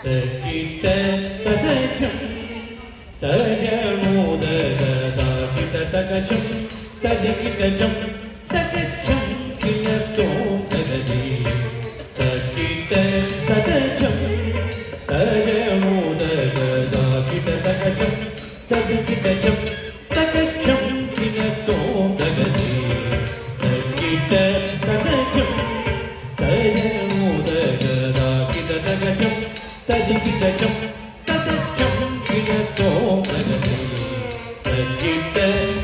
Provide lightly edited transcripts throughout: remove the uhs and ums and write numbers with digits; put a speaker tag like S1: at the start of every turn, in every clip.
S1: தகிட்ட ததஜம் தஜமோததாகிட்ட தகஜம் ததிகிட்டஜம் தகஜம் கிணத்தோம் தகஜி தகிட்ட ததஜம் தஜமோததாகிட்ட தகஜம் ததிகிட்டஜம் தகஜம் கிணத்தோம் தகஜி தகிட்ட ததஜம் தஜமோததாகிட்ட தகஜம் ததிகிட்டஜம் ததஜம் கிணத்தோம் தகஜி தகிட்ட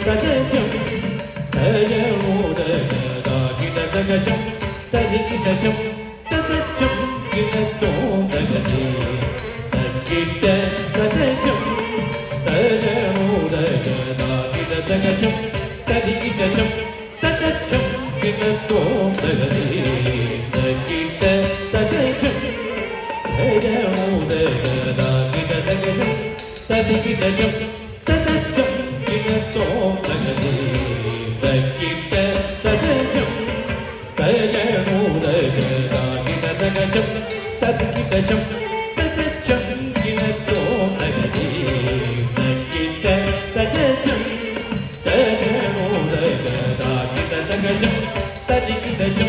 S1: ததஜம் தஜமோததாகிட்ட தகஜம் ததிகிட்டஜம் ததஜம் கிணத்தோம் தகஜி தகிட்ட ததஜம் தஜமோததாகிட்ட தகஜம் ததிகிட்டஜம் ததஜம் கிணத்தோம் தகஜி தகிட்ட ததஜம் தஜமோததாகிட்ட தகஜம் ததிகிட்டஜம் ததஜம் கிணத்தோம் தகஜி தகிட்ட ததஜம் தஜமோததாகிட்ட தகஜம் ததிகிட்டஜம் ததஜம் கிணத்தோம் தகஜி தகிட்ட ததஜம் தஜமோததாகிட்ட தகஜம் ததிகிட்டஜம்